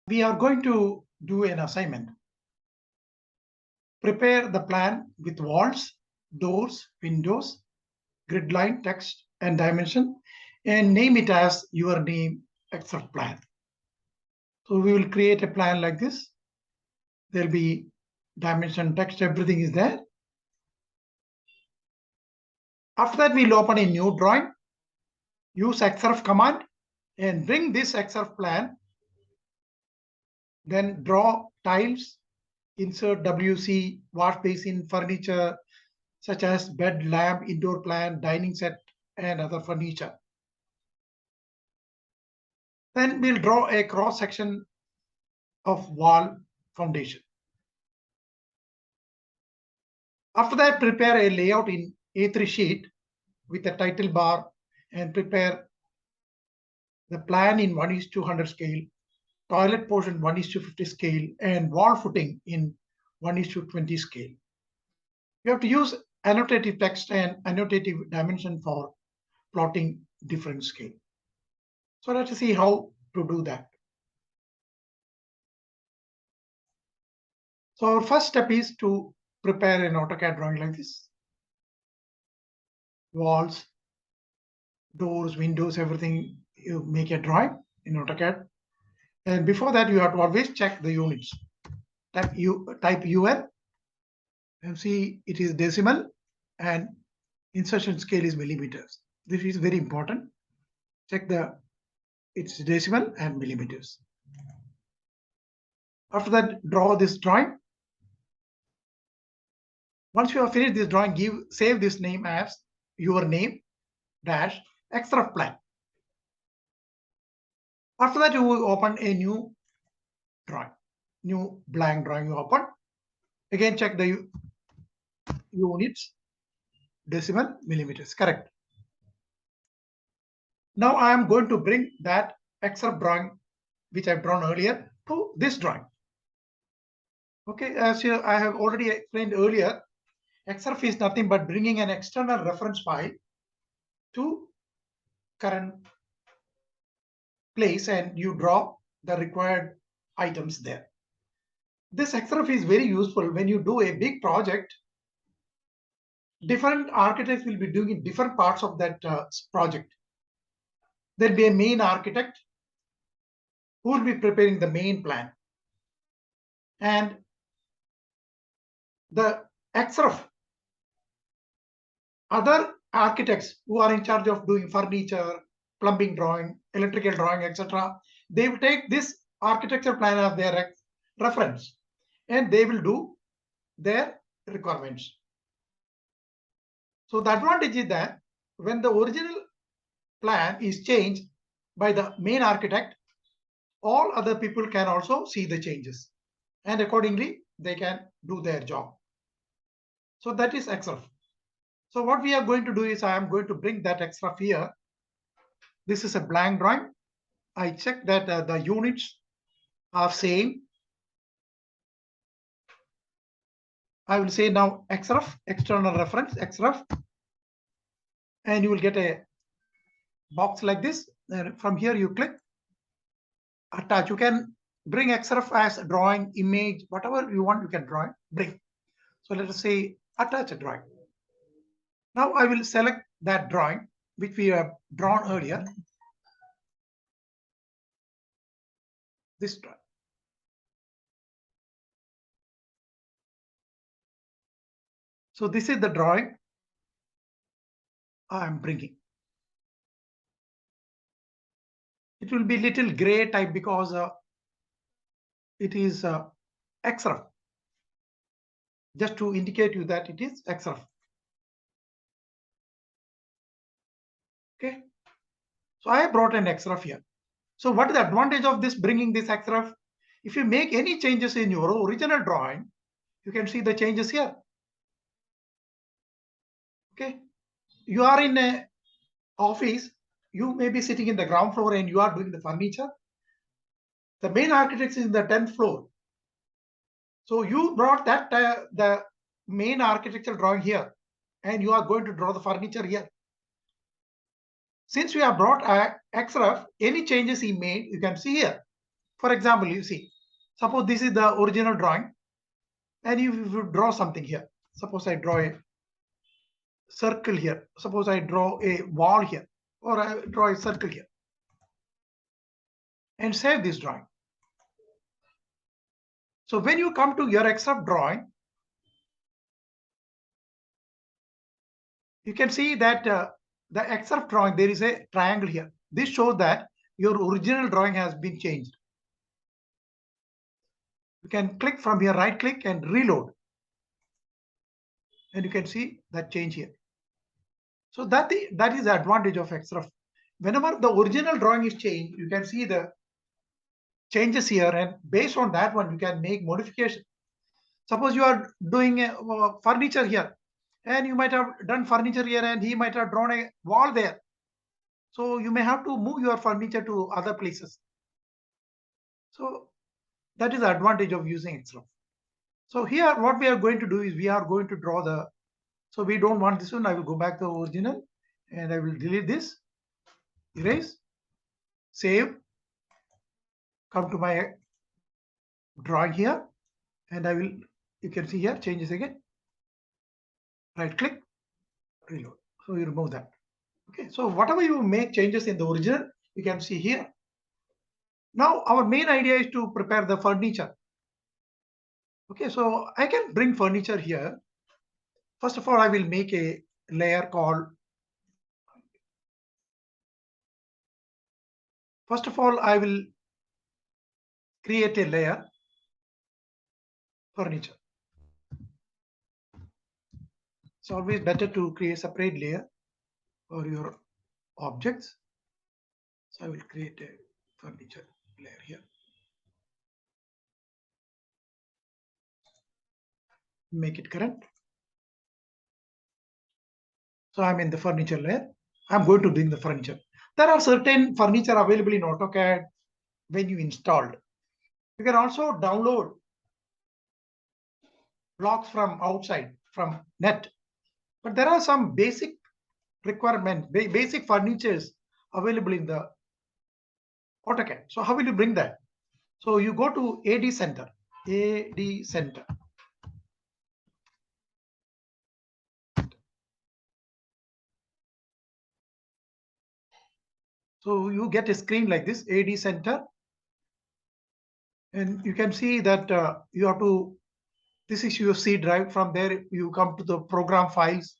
We are going to do an assignment. Prepare the plan with walls, doors, windows, grid line, text, and dimension, and name it as your name Xref plan. So we will create a plan like this. There'll be dimension, text, everything is there. After that, we'll open a new drawing, use Xref command, and bring this Xref plan. Then draw tiles, insert WC, wash basin, furniture, such as bed, lamp, indoor plant, dining set, and other furniture. Then we'll draw a cross section of wall foundation. After that, prepare a layout in A3 sheet with a title bar and prepare the plan in 1:200 scale, toilet portion 1:50 scale, and wall footing in 1:20 scale. You have to use annotative text and annotative dimension for plotting different scale. So let's see how to do that. So our first step is to prepare an AutoCAD drawing like this. Walls, doors, windows, everything, you make a drawing in AutoCAD. And before that, you have to always check the units. Type UN and see it is decimal and insertion scale is millimeters. This is very important. Check it's decimal and millimeters. After that, draw this drawing. Once you have finished this drawing, save this name as your name dash Xref plan. After that, you will open a new drawing, new blank drawing you open. Again, check the units, decimal, millimeters, correct. Now I am going to bring that Xref drawing, which I've drawn earlier, to this drawing. Okay, as I have already explained earlier, Xref is nothing but bringing an external reference file to current place and you draw the required items there. This Xref is very useful when you do a big project. Different architects will be doing in different parts of that project. There'll be a main architect who will be preparing the main plan. And the Xref, other architects who are in charge of doing furniture, plumbing drawing, electrical drawing, etc., they will take this architecture plan as their reference and they will do their requirements. So the advantage is that when the original plan is changed by the main architect, all other people can also see the changes and accordingly they can do their job. So that is Xref. So what we are going to do is I am going to bring that Xref here. This is a blank drawing. I check that the units are same. I will say now Xref, external reference, Xref. And you will get a box like this. And from here you click attach. You can bring Xref as a drawing, image, whatever you want, you can bring. So let us say attach a drawing. Now I will select that drawing which we have drawn earlier. This drawing. So this is the drawing I am bringing. It will be little gray type because it is Xref. Just to indicate you that it is Xref. Okay. So I brought an Xref here. So what is the advantage of this bringing this Xref? If you make any changes in your original drawing, you can see the changes here. Okay. You are in an office. You may be sitting in the ground floor and you are doing the furniture. The main architect is in the 10th floor. So you brought that the main architectural drawing here and you are going to draw the furniture here. Since we have brought Xref, any changes he made, you can see here. For example, you see, suppose this is the original drawing, and if you draw something here, suppose I draw a circle here, suppose I draw a wall here, or I draw a circle here, and save this drawing. So when you come to your Xref drawing, you can see that the Xref drawing, there is a triangle here. This shows that your original drawing has been changed. You can click from here, right click and reload. And you can see that change here. So that is the advantage of Xref. Whenever the original drawing is changed, you can see the changes here, and based on that one, you can make modification. Suppose you are doing a furniture here, and you might have done furniture here, and he might have drawn a wall there. So you may have to move your furniture to other places. So that is the advantage of using Xref. So here what we are going to do is we are going to draw the, so we don't want this one. I will go back to the original and I will delete this, erase, save, come to my drawing here, and I will, you can see here, changes again, right click, reload. So you remove that. Okay, so whatever you make changes in the original, you can see here. Now our main idea is to prepare the furniture. Okay, so I can bring furniture here. First of all, I will make a layer called, first of all, I will create a layer, furniture. It's always better to create a separate layer for your objects. So I will create a furniture layer here. Make it current. So I'm in the furniture layer. I'm going to bring the furniture. There are certain furniture available in AutoCAD when you installed. You can also download blocks from outside, from net. But there are some basic requirements, basic furnitures available in the AutoCAD. So how will you bring that? So you go to AD Center, AD Center. So you get a screen like this, AD Center. And you can see that you have to, this is your C drive. From there, you come to the program files.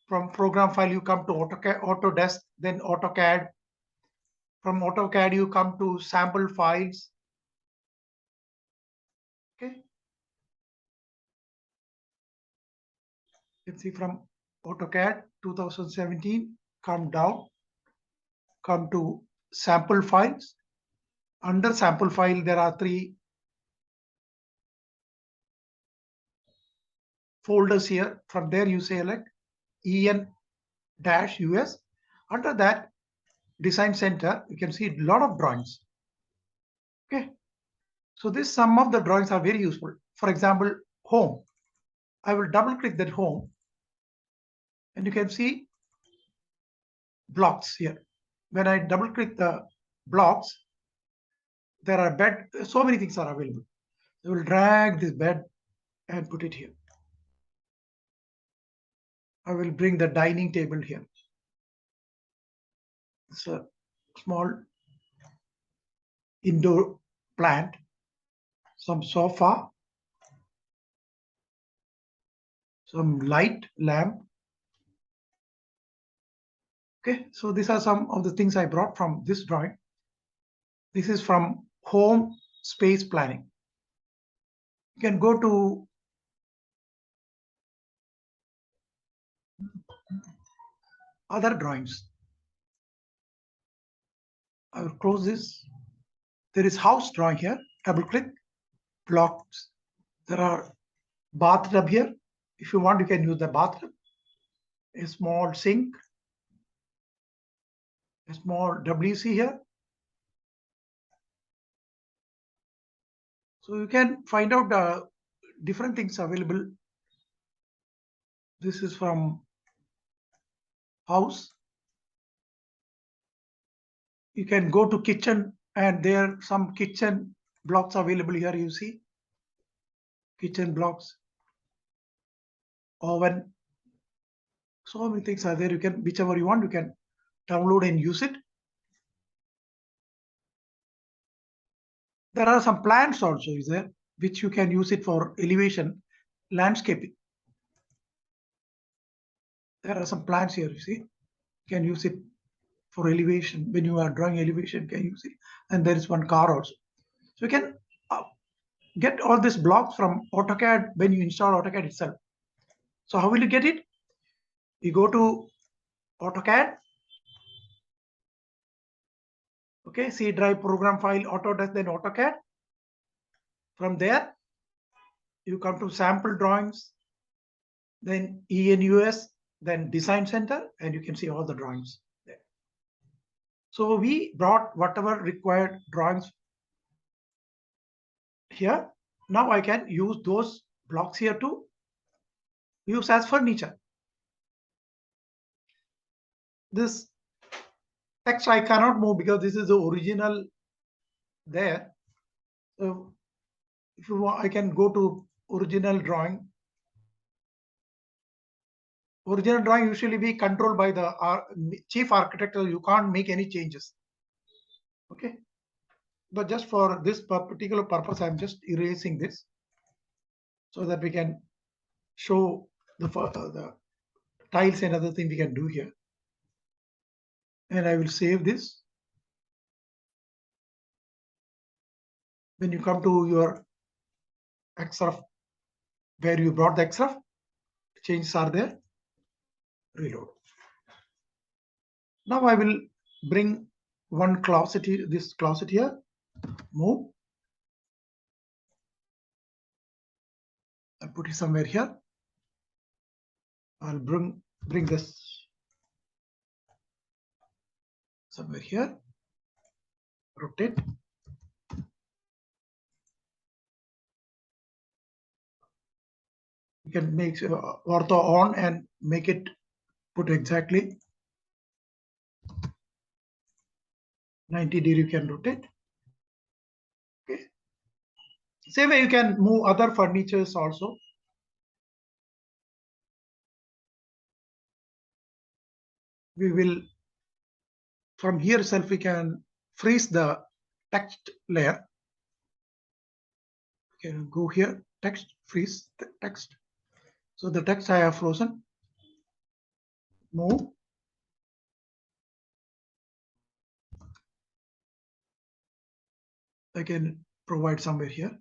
From program file, you come to AutoCAD, Autodesk, then AutoCAD. From AutoCAD, you come to sample files. Okay. You can see from AutoCAD 2017, come down, come to sample files. Under sample file, there are 3 folders here. From there, you select EN-US. Under that, Design Center, you can see a lot of drawings. Okay. So this, some of the drawings are very useful. For example, home. I will double click that home, and you can see blocks here. When I double click the blocks, there are bed, so many things are available. I will drag this bed and put it here. I will bring the dining table here. It's a small indoor plant, some sofa, some light lamp. Okay, so these are some of the things I brought from this drawing. This is from home space planning. You can go to other drawings. I will close this. There is house drawing here. Double click, blocks. There are bathtub here. If you want, you can use the bathtub. A small sink, a small WC here. So you can find out different things available. This is from house. You can go to kitchen, and there some kitchen blocks available here. You see kitchen blocks, oven, so many things are there. You can, whichever you want, you can download and use it. There are some plans also is there, which you can use it for elevation, landscaping. There are some plans here, you see. You can use it for elevation. When you are drawing elevation, you can use it. And there is one car also. So you can get all these blocks from AutoCAD when you install AutoCAD itself. So how will you get it? You go to AutoCAD. Okay, C drive program file, Autodesk, then AutoCAD. From there, you come to sample drawings, then ENUS, then design center, and you can see all the drawings there. So we brought whatever required drawings here. Now I can use those blocks here to use as furniture. This text I cannot move because this is the original there. So if you want, I can go to original drawing. Original drawing usually be controlled by the chief architect, so you can't make any changes. Okay, but just for this particular purpose, I'm just erasing this so that we can show the tiles and other thing we can do here. And I will save this. When you come to your Xref, where you brought the Xref, changes are there. Reload. Now I will bring one closet here, this closet here, move. I'll put it somewhere here. I'll bring this somewhere here. Rotate. You can make ortho on and make it put exactly 90 degree. You can rotate. Okay. Same way you can move other furnitures also. We will, from here itself, we can freeze the text layer. We can go here, text, freeze the text. So the text I have frozen. Move. I can provide somewhere here.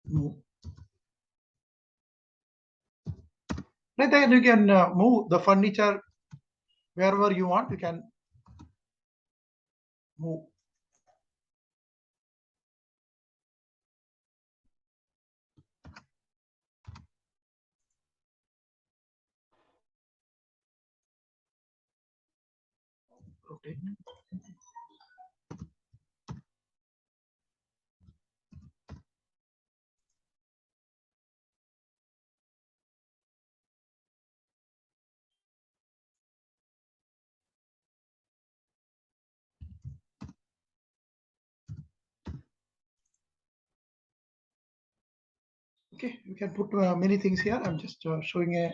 Move. Right, then you can move the furniture wherever you want. You can move. Okay. Okay, you can put many things here. I'm just showing an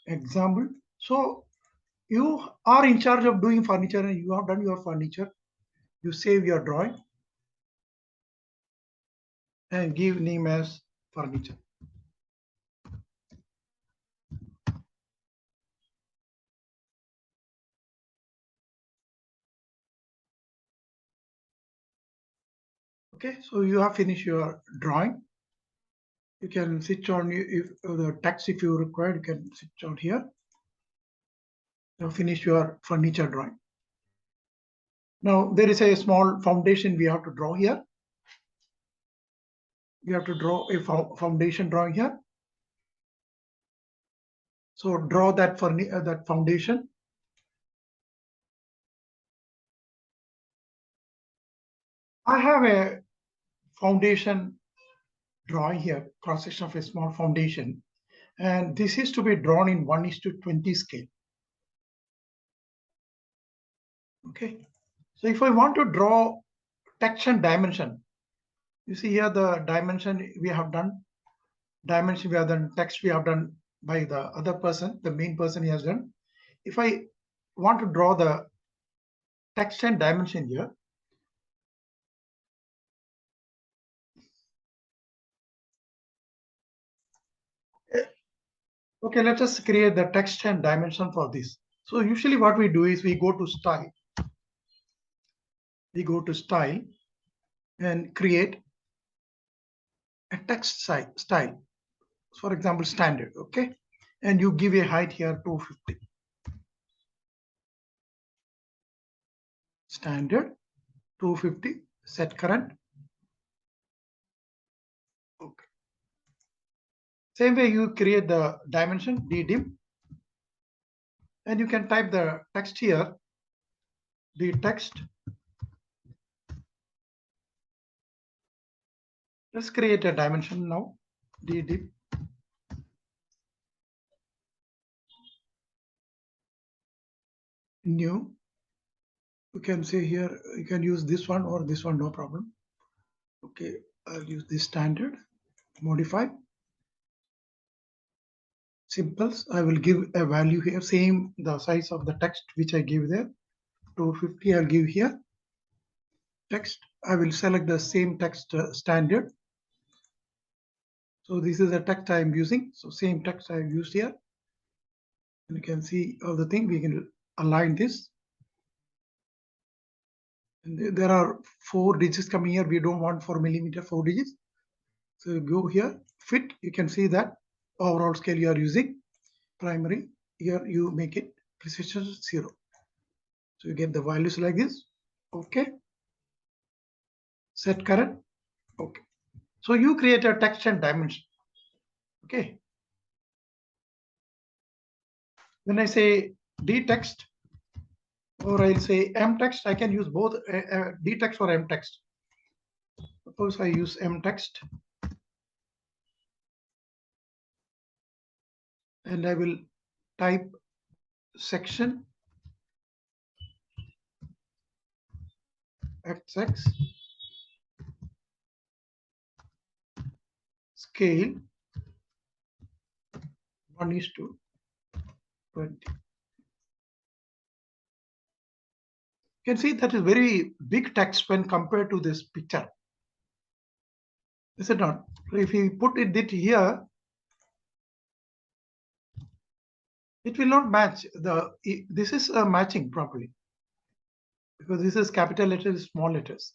example. So you are in charge of doing furniture and you have done your furniture. You save your drawing and give name as furniture. Okay, so you have finished your drawing. You can switch on if the text, if you require, you can switch on here. You have finished your furniture drawing. Now there is a small foundation we have to draw here. We have to draw a foundation drawing here. So draw that that foundation. I have a foundation drawing here, cross section of a small foundation, and this is to be drawn in 1:20 scale. Okay. So if I want to draw text and dimension, you see here the dimension we have done, dimension we have done, text we have done by the other person, the main person he has done. If I want to draw the text and dimension here, okay, let us create the text and dimension for this. So usually what we do is we go to style. We go to style and create a text style. For example, standard, okay? And you give a height here 250. Standard 250, set current. Okay. Same way you create the dimension ddim, and you can type the text here, the text. Let's create a dimension now, ddim. New. You can say here, you can use this one or this one, no problem. Okay, I'll use this standard, modify. Simples, I will give a value here, same the size of the text which I give there, 250 I'll give here. Text, I will select the same text standard. So this is the text I am using. So same text I have used here. And you can see all the thing, we can align this. And there are 4 digits coming here. We don't want 4 millimeter, 4 digits. So go here, fit, you can see that overall scale you are using. Primary, here you make it precision 0. So you get the values like this. Okay. Set current. Okay. So you create a text and dimension. Okay. When I say d text or I'll say m text, I can use both d text or m text. Suppose I use m text and I will type section xx scale 1:20. You can see that is very big text when compared to this picture. Is it not? If we put it here, it will not match. This is matching properly because this is capital letters, small letters.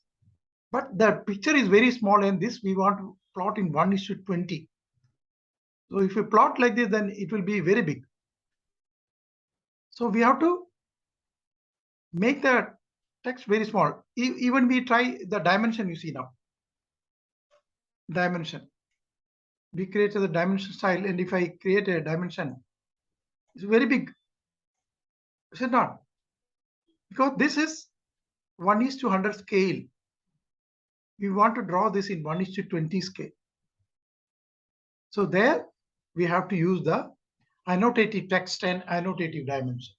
But the picture is very small, and this we want to plot in 1:20. So if you plot like this, then it will be very big. So we have to make the text very small. Even we try the dimension, you see now. Dimension. We created the dimension style, and if I create a dimension, it's very big. Is it not? Because this is 1:100 scale. We want to draw this in 1:20 scale. So there we have to use the annotative text and annotative dimension.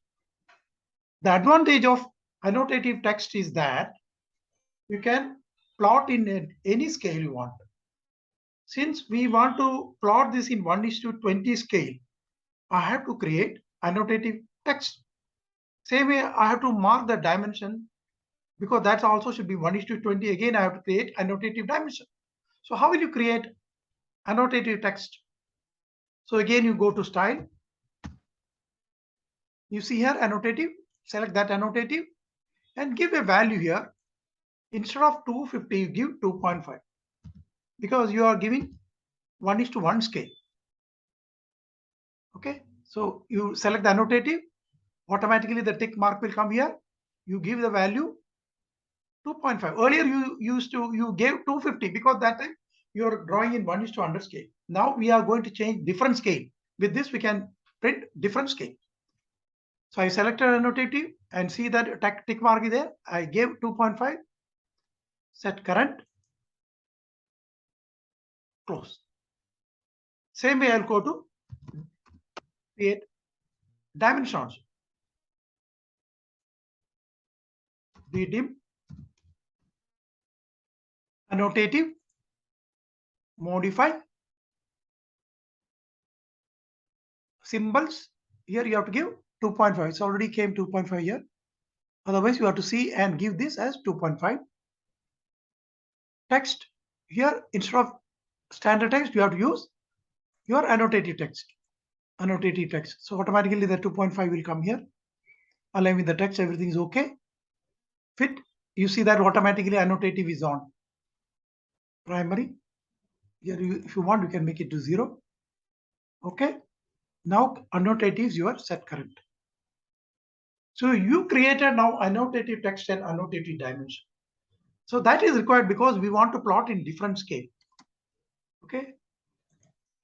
The advantage of annotative text is that you can plot in any scale you want. Since we want to plot this in 1:20 scale, I have to create annotative text. Same way I have to mark the dimension because that also should be 1:20. Again, I have to create annotative dimension. So how will you create annotative text? So again, you go to style. You see here annotative, select that annotative and give a value here. Instead of 250, you give 2.5 because you are giving 1:1 scale. Okay, so you select the annotative, automatically the tick mark will come here. You give the value 2.5. Earlier you gave 250 because that time you're drawing in 1:100 scale. Now we are going to change different scale. With this we can print different scale. So I selected annotative and see that tick mark is there. I gave 2.5, set current, close. Same way I'll go to create dimension also. Dim, annotative, modify, symbols. Here you have to give 2.5. It's already came 2.5 here. Otherwise, you have to see and give this as 2.5. Text. Here, instead of standard text, you have to use your annotative text. Annotative text. So automatically the 2.5 will come here. Align with the text, everything is okay. Fit. You see that automatically annotative is on. Primary. Here, if you want, you can make it to 0. Okay. Now annotatives you are set current. So you created now annotative text and annotative dimension. So that is required because we want to plot in different scale. Okay.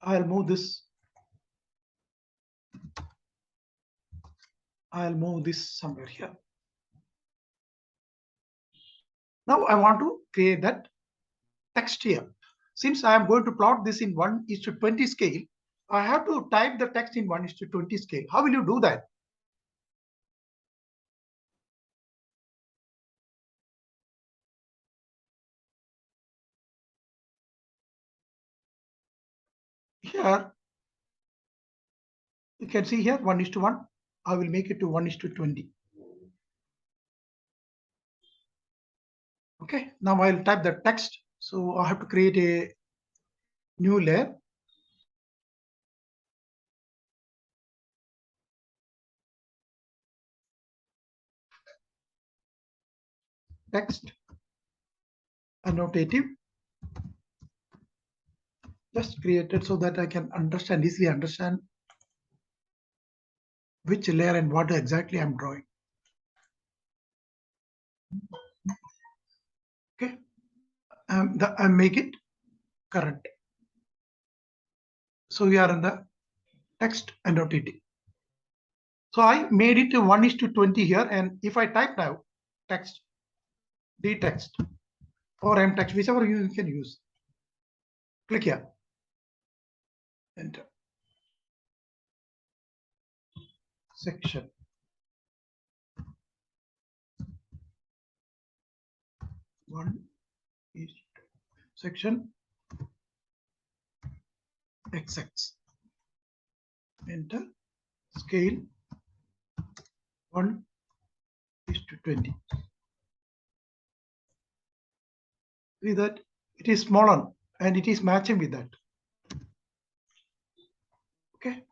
I'll move this. I'll move this somewhere here. Now I want to create that text here. Since I am going to plot this in 1:20 scale, I have to type the text in 1:20 scale. How will you do that? Here, you can see here 1:1. I will make it to 1:20. Okay, now I'll type the text. So I have to create a new layer. Text, annotative. Just created so that I can easily understand which layer and what exactly I'm drawing. Okay, I make it current. So we are in the text annotative. So I made it to 1:20 here, and if I type now text, D text, or M text, whichever you can use, click here, enter. Section 1 is section XX, enter. Scale 1:20. See that it is smaller and it is matching with that. Okay.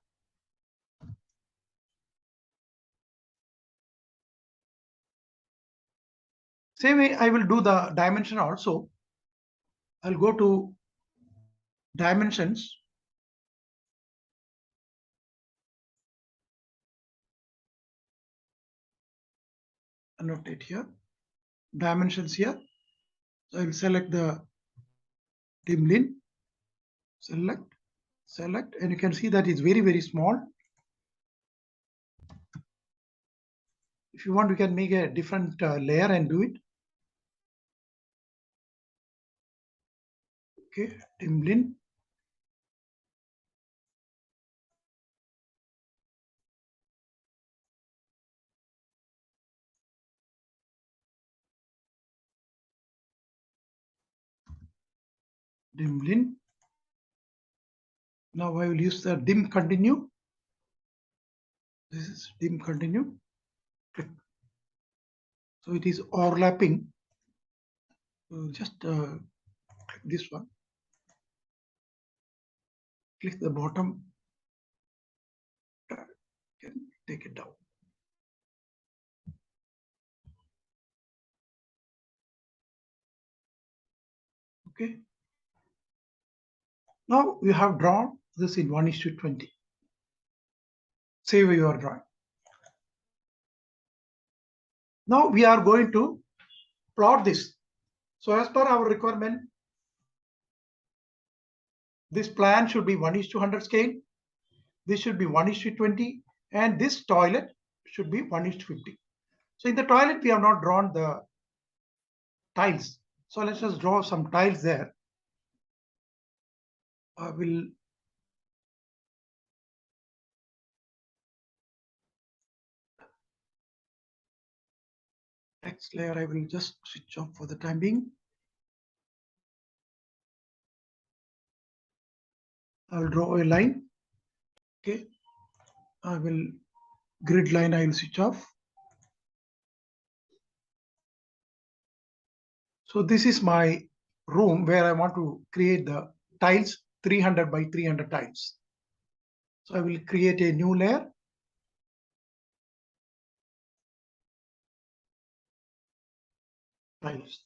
Same way I will do the dimension also. I'll go to dimensions. Annotate here. Dimensions here. So I'll select the dim line. Select, and you can see that it's very, very small. If you want, you can make a different layer and do it. Okay, dim line. Dim line. Now I will use the dim continue. This is dim continue. Click. So it is overlapping. So just click this one. Click the bottom. Can take it down. Okay. Now you have drawn this in 1:20. Save your drawing. Now we are going to plot this. So as per our requirement, this plan should be 1:100 scale. This should be 1:20, and this toilet should be 1:50. So in the toilet, we have not drawn the tiles. So let's just draw some tiles there. I will text layer I will just switch off for the time being. I'll draw a line. Okay, I will grid line I will switch off. So this is my room where I want to create the tiles, 300 by 300 tiles. So I will create a new layer. Tiles.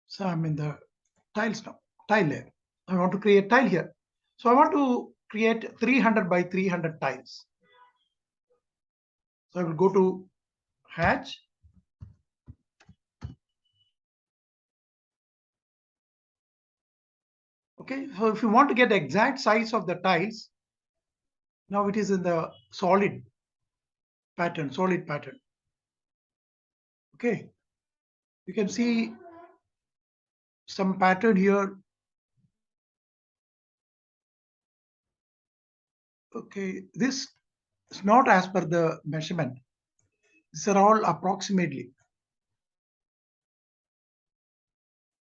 So I'm in the tiles now, tile layer. I want to create tile here. So I want to create 300 by 300 tiles. So I will go to hatch. Okay, so if you want to get the exact size of the tiles, now it is in the solid pattern. Okay, you can see some pattern here. Okay, this is not as per the measurement. These are all approximately.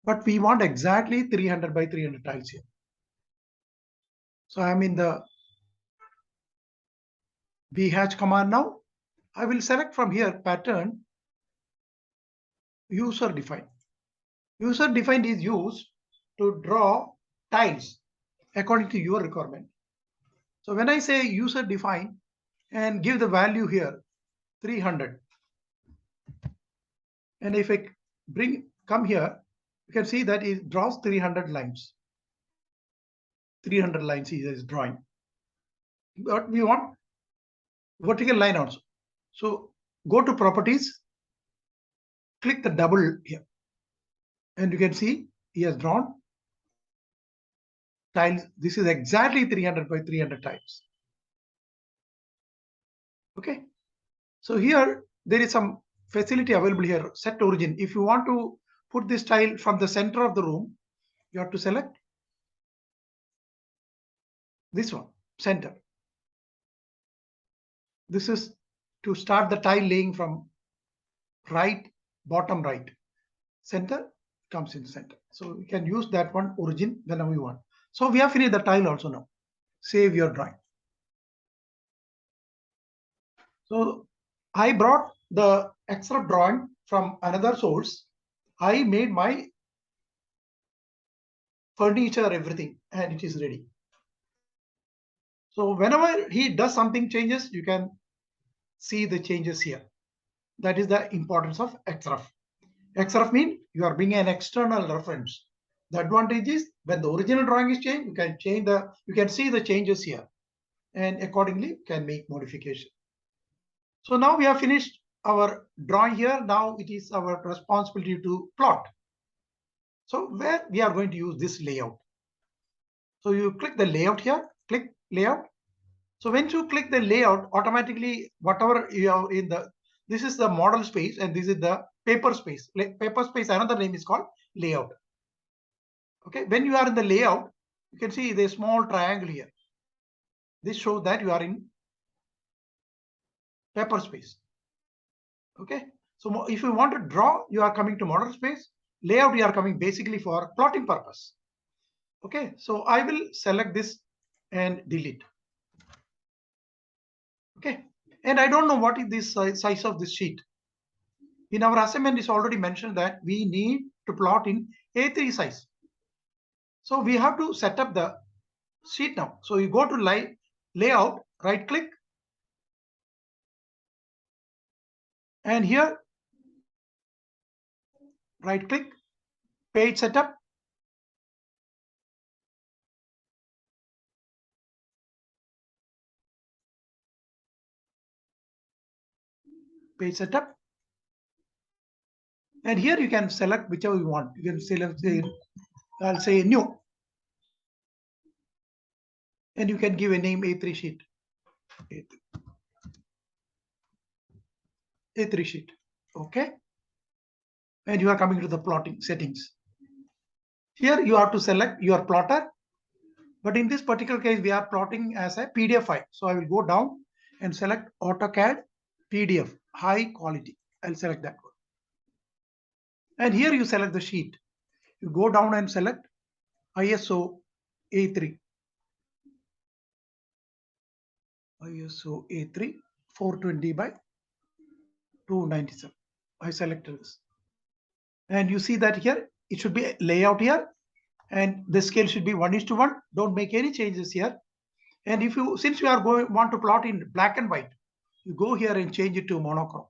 But we want exactly 300 by 300 tiles here. So I'm in the bhatch command now. I will select from here pattern user defined. User defined is used to draw tiles according to your requirement. So when I say user defined and give the value here 300, and if I come here, you can see that it draws 300 lines. 300 lines is drawing. But we want vertical line also. So go to properties, click the double here, and you can see he has drawn tiles. This is exactly 300 by 300 tiles. Okay, so here there is some facility available here, set origin. If you want to put this tile from the center of the room, you have to select this one, center. This is to start the tile laying from right, bottom right. Center comes in the center. So you can use that one origin whenever you want. So we have finished the tile also now. Save your drawing. So I brought the Xref drawing from another source. I made my furniture, everything, and it is ready. So whenever he does something changes, you can see the changes here. That is the importance of Xref. Xref means you are bringing an external reference. The advantage is when the original drawing is changed, you can see the changes here, and accordingly can make modification. So now we have finished our drawing here. Now it is our responsibility to plot. So where we are going to use this layout. So you click the layout here, click layout. So when you click the layout, automatically whatever you have in this is the model space and this is the paper space. Paper space, another name is called layout. Okay, when you are in the layout, you can see the small triangle here. This shows that you are in paper space. Okay, so if you want to draw, you are coming to model space. Layout, you are coming basically for plotting purpose. Okay, so I will select this and delete. Okay, and I don't know what is this size of this sheet. In our assignment, it's already mentioned that we need to plot in A3 size. So we have to set up the sheet now. So you go to layout, right click, and here right click, page setup. Page setup. And here you can select whichever you want. You can select, I'll say new. And you can give a name A3 sheet. A3 sheet. Okay. and you are coming to the plotting settings. Here you have to select your plotter, but in this particular case we are plotting as a PDF file. So I will go down and select AutoCAD PDF high quality. I'll select that one. And here you select the sheet. You go down and select ISO A3. ISO A3 420 by 297. I selected this. And you see that here it should be layout here, and the scale should be 1:1. Don't make any changes here. And if you, since you are want to plot in black and white, you go here and change it to monochrome.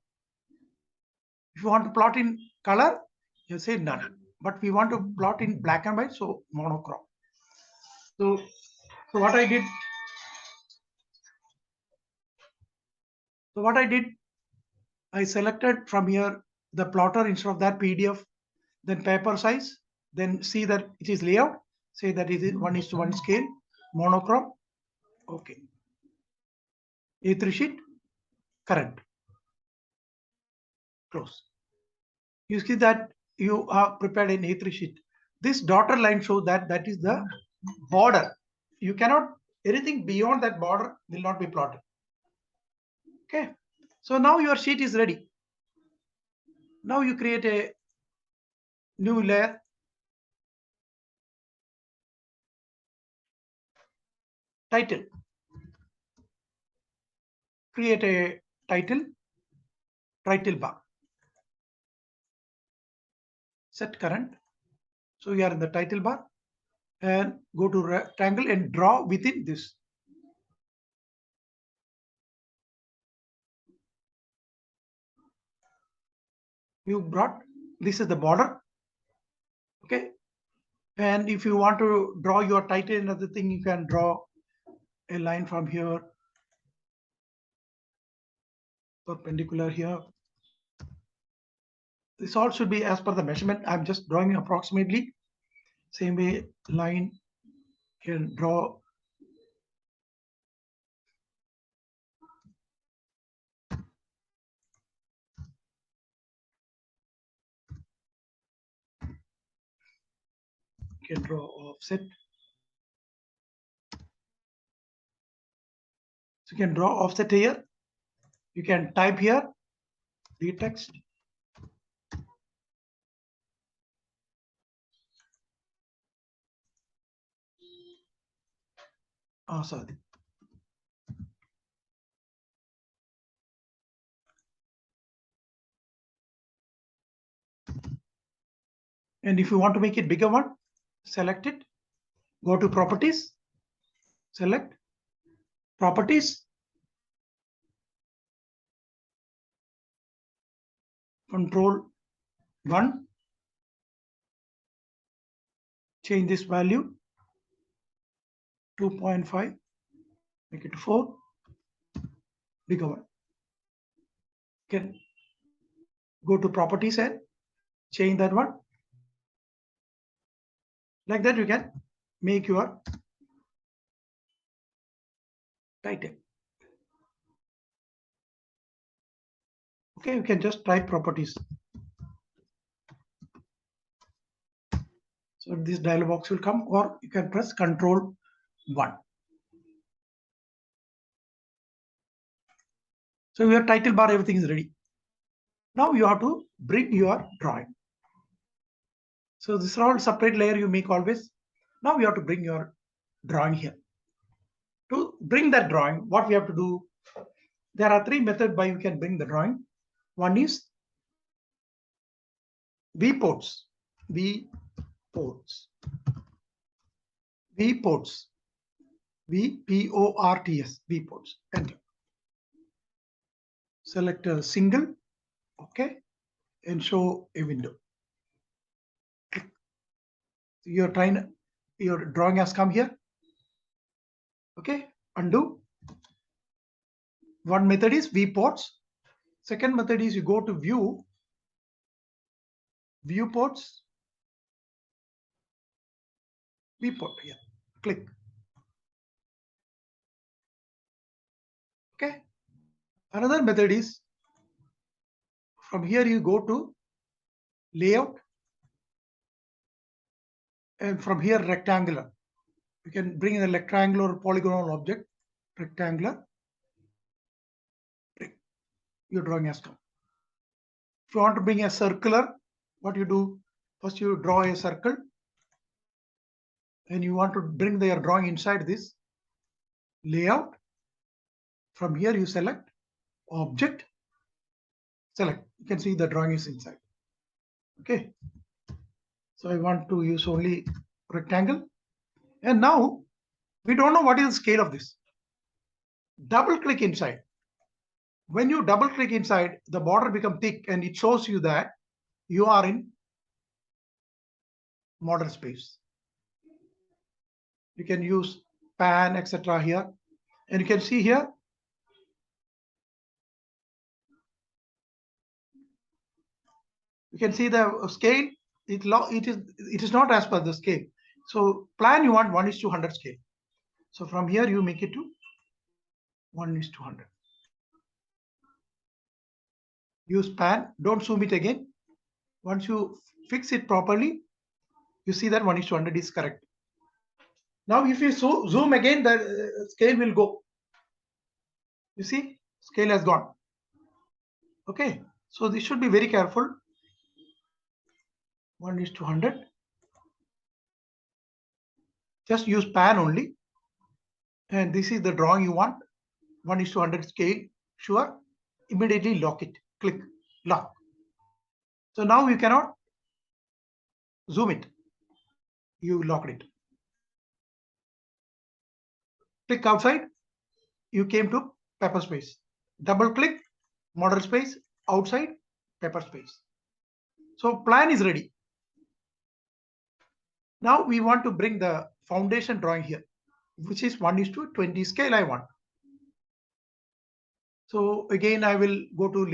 If you want to plot in color, you say none. But we want to plot in black and white, so monochrome. So what I did, I selected from here the plotter instead of that PDF, then paper size, then see that it is layout, say that it is 1:1 scale, monochrome. Okay. A3 sheet, current. Close. You see that you have prepared an A3 sheet. This dotted line shows that that is the border. You cannot, anything beyond that border will not be plotted. Okay. So now your sheet is ready. Now you create a new layer. Title. Create a title bar. Set current. So you are in the title bar and go to rectangle and draw within this. You brought, this is the border. Okay. And if you want to draw your title and other thing, you can draw a line from here, perpendicular here. This all should be as per the measurement. I'm just drawing approximately. Same way, line can draw. Can draw offset. So you can draw offset here. You can type here the text. Oh, sorry. And if you want to make it bigger one, select it. Go to properties. Select properties. Control 1. Change this value 2.5. Make it 4. Bigger one. Can go to properties and change that one. Like that, you can make your title. Okay, you can just type properties. So this dialog box will come, or you can press Control 1. So your title bar, everything is ready. Now you have to bring your drawing. So this is all separate layer you make always. Now you have to bring your drawing here. To bring that drawing, what we have to do, there are 3 methods by you can bring the drawing. One is viewports. Viewports. Viewports. VPORTS. Viewports. Enter. Select a single. Okay. And show a window. Your drawing has come here. Okay. Undo. One method is viewports. Second method is you go to view, viewports, viewport here. Click. Okay. Another method is from here you go to layout, and from here rectangular. You can bring the rectangular polygonal object, rectangular. Your drawing has come. If you want to bring a circular, what you do? First you draw a circle, and you want to bring your drawing inside this layout. From here you select object, select. You can see the drawing is inside. Okay. So I want to use only rectangle. And now we don't know what is the scale of this. Double click inside. When you double click inside, the border becomes thick and it shows you that you are in model space. You can use pan, etc. here. And you can see here, you can see the scale. It is not as per the scale. So plan you want 1:100 scale. So from here you make it to 1:100. Use pan, don't zoom it again. Once you fix it properly, you see that 1:100 is correct. Now if you zoom again, the scale will go. You see, scale has gone. Okay, so this should be very careful. 1:100. Just use pan only. And this is the drawing you want. 1:100 scale. Sure. Immediately lock it. Click lock. So now you cannot zoom it. You locked it. Click outside. You came to paperspace. Double click model space, outside paperspace. So plan is ready. Now we want to bring the foundation drawing here, which is 1:20 scale I want. So again, I will go to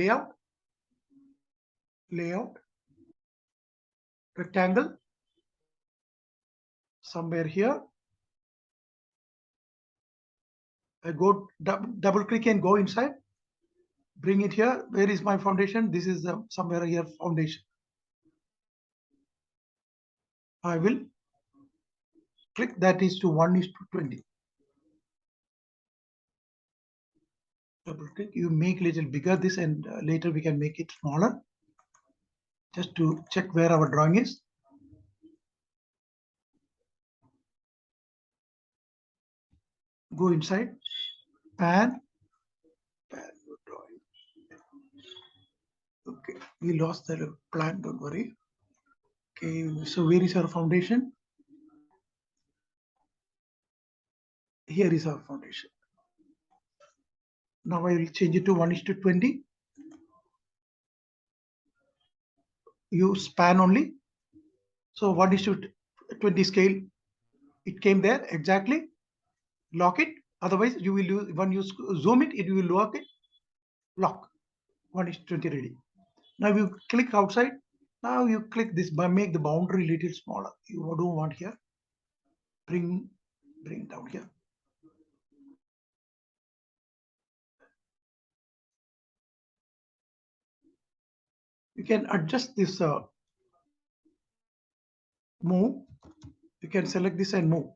layout, rectangle, somewhere here. I go double click and go inside, bring it here. Where is my foundation? This is somewhere here foundation. I will click that is to 1:20. Double click, you make little bigger this, and later we can make it smaller just to check where our drawing is. Go inside, pan drawing. Okay, we lost the plan, don't worry. Okay, so where is our foundation? Here is our foundation. Now I will change it to 1:20. Use pan only. So 1:20 scale, it came there exactly. Lock it. Otherwise, you will use when you zoom it, it will lock it. Lock. 1:20 ready. Now you click outside. Now you click this, make the boundary little smaller. You don't want here. Bring down here. You can adjust this move. You can select this and move.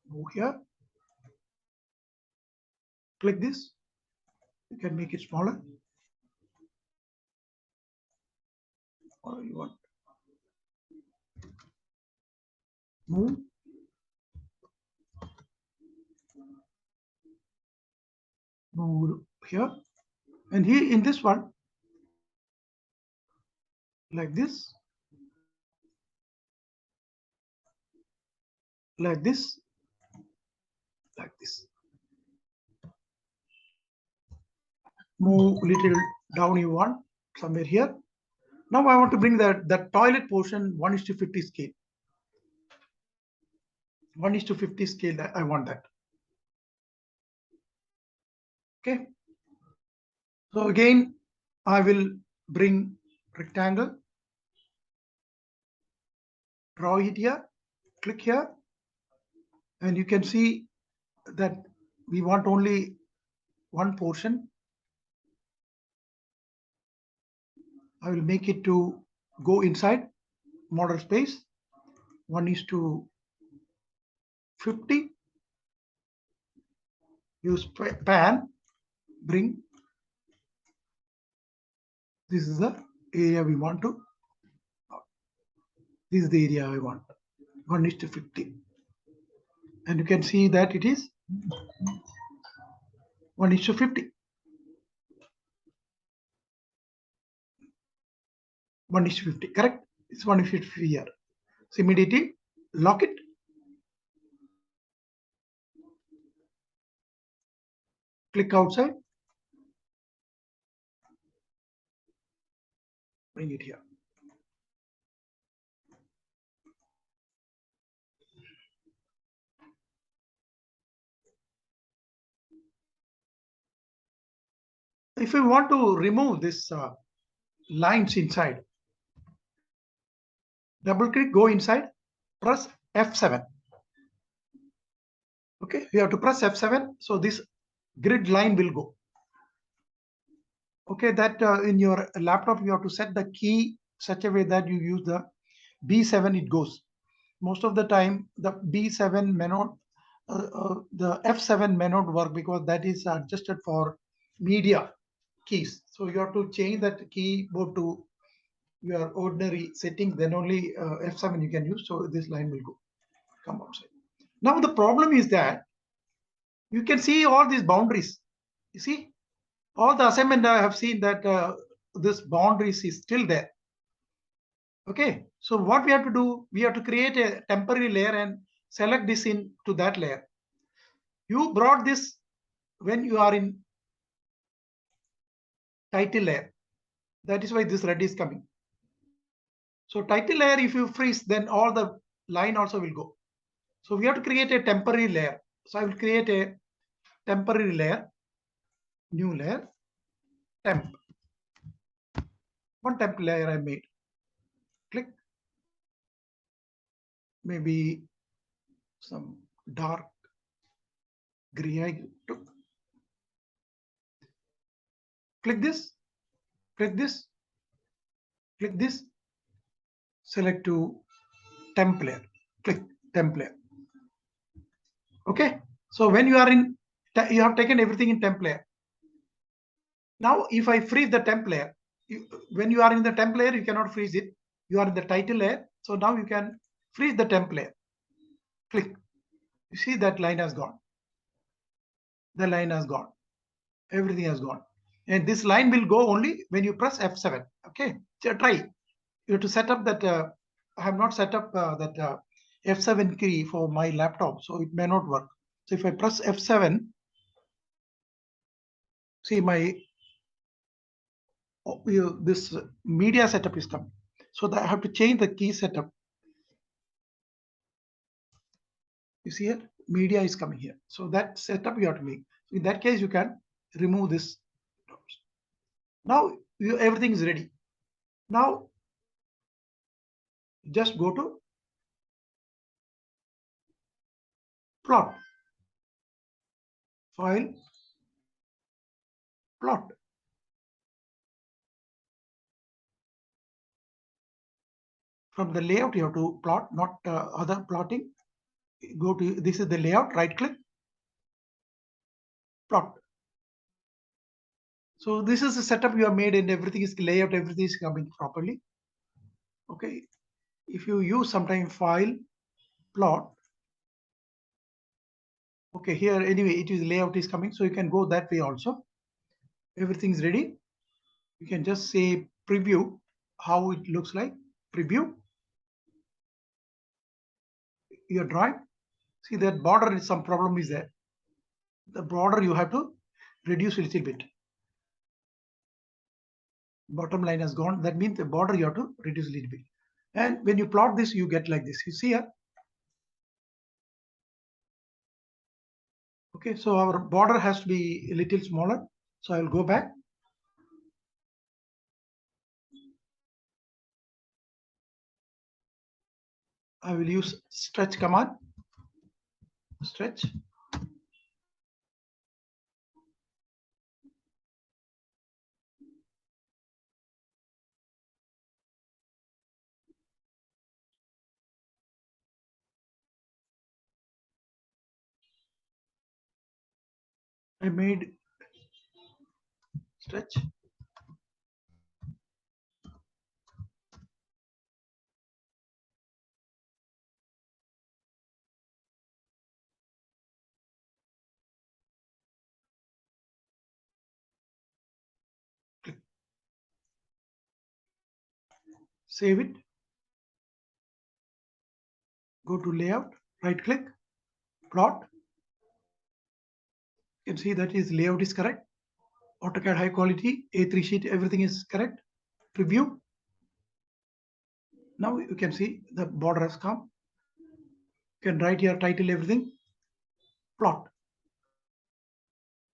Move here. Click this. You can make it smaller. Or you want move. Move here. And here in this one, like this, like this, like this. Move little down you want, somewhere here. Now I want to bring the toilet portion 1:50 scale. 1:50 scale, I want that. Okay. So again, I will bring rectangle, draw it here, click here, and you can see that we want only one portion. I will make it to go inside model space, 1:50. Use pan, bring. This is the area we want to. This is the area I want. 1:50. And you can see that it is 1:50. 1:50, correct? It's 1:50 here. So immediately lock it. Click outside. Bring it here. If you want to remove this lines inside, double click, go inside, press F7. Okay, you have to press F7, so this grid line will go. Okay, that in your laptop you have to set the key such a way that you use the B7, it goes. Most of the time the B7 may not, the F7 may not work because that is adjusted for media keys. So you have to change that keyboard to your ordinary setting, then only F7 you can use. So this line will go, come outside. Now the problem is that you can see all these boundaries. You see, all the assignment I have seen that this boundaries is still there. Okay, so what we have to do, we have to create a temporary layer and select this into that layer. You brought this when you are in title layer. That is why this red is coming. So title layer, if you freeze, then all the line also will go. So we have to create a temporary layer. So I will create a temporary layer, new layer, temp. One temp layer I made. Click. Maybe some dark gray I took. Click this, click this, click this, select to temp layer. Click temp layer. Okay. So when you are in, you have taken everything in temp layer. Now, if I freeze the temp layer, when you are in the temp layer, you cannot freeze it. You are in the title layer. So now you can freeze the temp layer. Click. You see that line has gone. The line has gone. Everything has gone. And this line will go only when you press F7. Okay. So try. You have to set up that. I have not set up that F7 key for my laptop, so it may not work. So if I press F7, see my this media setup is coming. So that I have to change the key setup. You see here, media is coming here. So that setup you have to make. So in that case, you can remove this. Now everything is ready. Now just go to plot, file, plot. From the layout, you have to plot, not other plotting. Go to, this is the layout, right click, plot. So this is the setup you have made and everything is layout, everything is coming properly. Okay. If you use sometime file, plot. Okay, here anyway, it is layout is coming. So you can go that way also. Everything is ready. You can just say preview how it looks like. Preview your drawing. See that border is some problem is there. The border you have to reduce a little bit. Bottom line has gone. That means the border you have to reduce a little bit. And when you plot this, you get like this. You see here. Okay, so our border has to be a little smaller. So I will go back. I will use stretch command. Stretch. I made stretch. Save it. Go to layout, right click, plot. You can see that his layout is correct. AutoCAD high quality, A3 sheet, everything is correct. Preview. Now you can see the border has come. You can write here title, everything. Plot.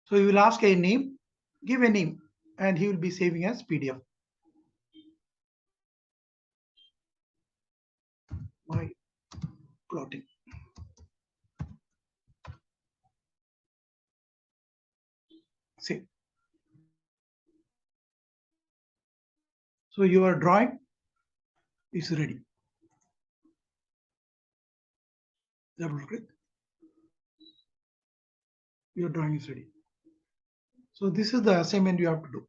So you will ask a name, give a name, and he will be saving as PDF. My plotting. Save. So your drawing is ready. Double click. Your drawing is ready. So this is the assignment you have to do.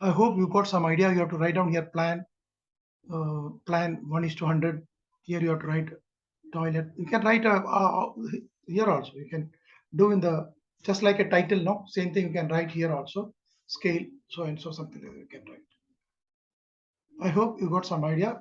I hope you got some idea. You have to write down here plan 1:100. Here you have to write toilet. You can write here also. You can do in the just like a title. No, same thing you can write here also. Scale so and so something like that you can write. I hope you got some idea.